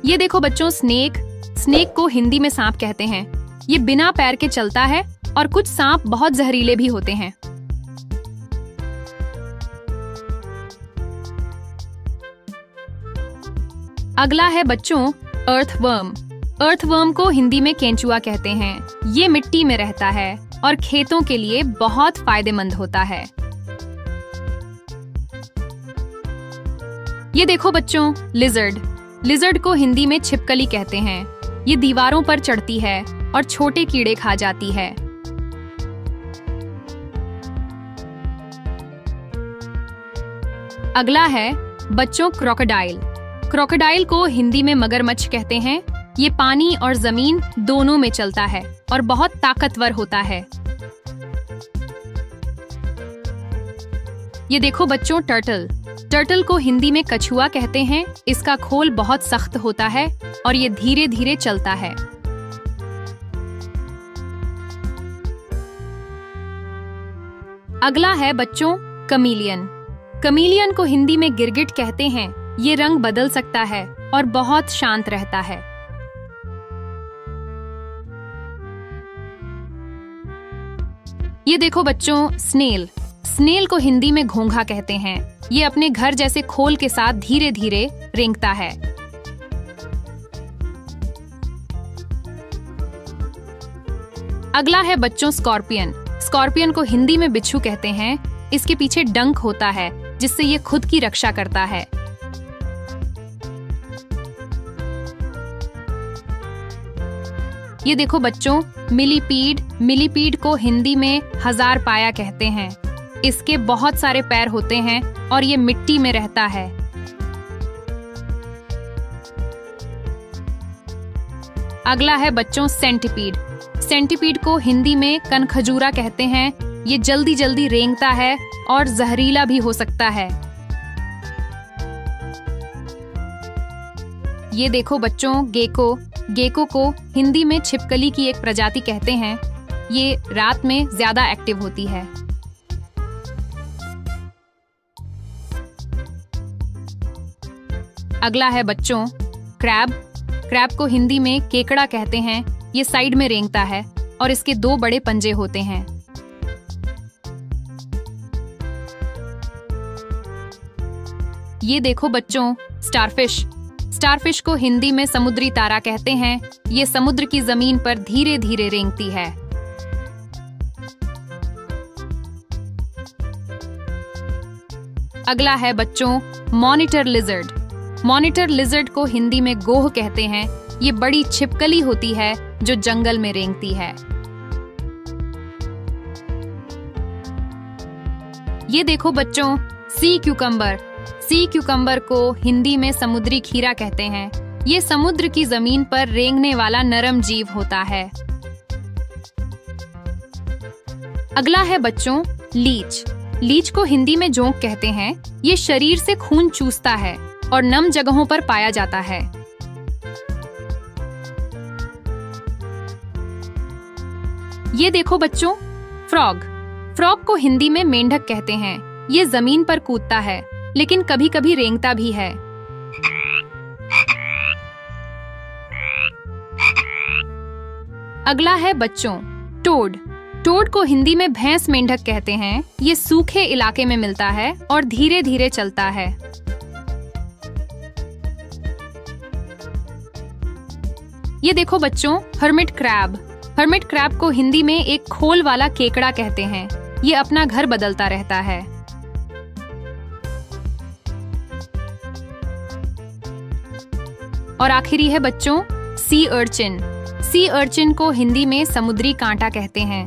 ये देखो बच्चों स्नेक। स्नेक को हिंदी में सांप कहते हैं। ये बिना पैर के चलता है और कुछ सांप बहुत जहरीले भी होते हैं। अगला है बच्चों अर्थवर्म। अर्थवर्म को हिंदी में केंचुआ कहते हैं। ये मिट्टी में रहता है और खेतों के लिए बहुत फायदेमंद होता है। ये देखो बच्चों लिजर्ड। लिजर्ड को हिंदी में छिपकली कहते हैं। ये दीवारों पर चढ़ती है और छोटे कीड़े खा जाती है। अगला है बच्चों क्रोकोडाइल। क्रोकोडाइल को हिंदी में मगरमच्छ कहते हैं। ये पानी और जमीन दोनों में चलता है और बहुत ताकतवर होता है। ये देखो बच्चों टर्टल। टर्टल को हिंदी में कछुआ कहते हैं। इसका खोल बहुत सख्त होता है और ये धीरे धीरे चलता है। अगला है बच्चों कमीलियन। कमीलियन को हिंदी में गिरगिट कहते हैं। ये रंग बदल सकता है और बहुत शांत रहता है। ये देखो बच्चों स्नेल। स्नेल को हिंदी में घोंघा कहते हैं। ये अपने घर जैसे खोल के साथ धीरे धीरे रेंगता है। अगला है बच्चों स्कॉर्पियन। स्कॉर्पियन को हिंदी में बिच्छू कहते हैं। इसके पीछे डंक होता है जिससे ये खुद की रक्षा करता है। ये देखो बच्चों मिलीपीड। मिलीपीड को हिंदी में हजार पाया कहते हैं। इसके बहुत सारे पैर होते हैं और ये मिट्टी में रहता है। अगला है बच्चों सेंटीपीड। सेंटीपीड को हिंदी में कनखजूरा कहते हैं। ये जल्दी जल्दी रेंगता है और जहरीला भी हो सकता है। ये देखो बच्चों गेको। गेको को हिंदी में छिपकली की एक प्रजाति कहते हैं। ये रात में ज्यादा एक्टिव होती है। अगला है बच्चों क्रैब। क्रैब को हिंदी में केकड़ा कहते हैं। ये साइड में रेंगता है और इसके दो बड़े पंजे होते हैं। ये देखो बच्चों स्टारफिश। स्टारफिश को हिंदी में समुद्री तारा कहते हैं। ये समुद्र की जमीन पर धीरे धीरे रेंगती है। अगला है बच्चों मॉनिटर लिजर्ड। मॉनिटर लिजर्ड को हिंदी में गोह कहते हैं। ये बड़ी छिपकली होती है जो जंगल में रेंगती है। ये देखो बच्चों सी क्यूकम्बर। सी क्यूकम्बर को हिंदी में समुद्री खीरा कहते हैं। ये समुद्र की जमीन पर रेंगने वाला नरम जीव होता है। अगला है बच्चों लीच। लीच को हिंदी में जोंक कहते हैं। ये शरीर से खून चूसता है और नम जगहों पर पाया जाता है। ये देखो बच्चों फ्रॉग। फ्रॉग को हिंदी में मेंढक कहते हैं। ये जमीन पर कूदता है लेकिन कभी कभी रेंगता भी है। अगला है बच्चों टोड। टोड को हिंदी में भैंस मेंढक कहते हैं। ये सूखे इलाके में मिलता है और धीरे धीरे चलता है। ये देखो बच्चों हर्मिट क्रैब। हर्मिट क्रैब को हिंदी में एक खोल वाला केकड़ा कहते हैं। ये अपना घर बदलता रहता है। और आखिरी है बच्चों सी अर्चिन। सी अर्चिन को हिंदी में समुद्री कांटा कहते हैं।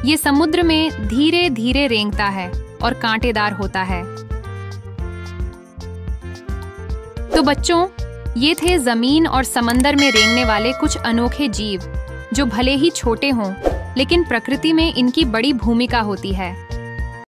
ये समुद्र में धीरे धीरे रेंगता है और कांटेदार होता है। तो बच्चों ये थे जमीन और समंदर में रेंगने वाले कुछ अनोखे जीव जो भले ही छोटे हों लेकिन प्रकृति में इनकी बड़ी भूमिका होती है।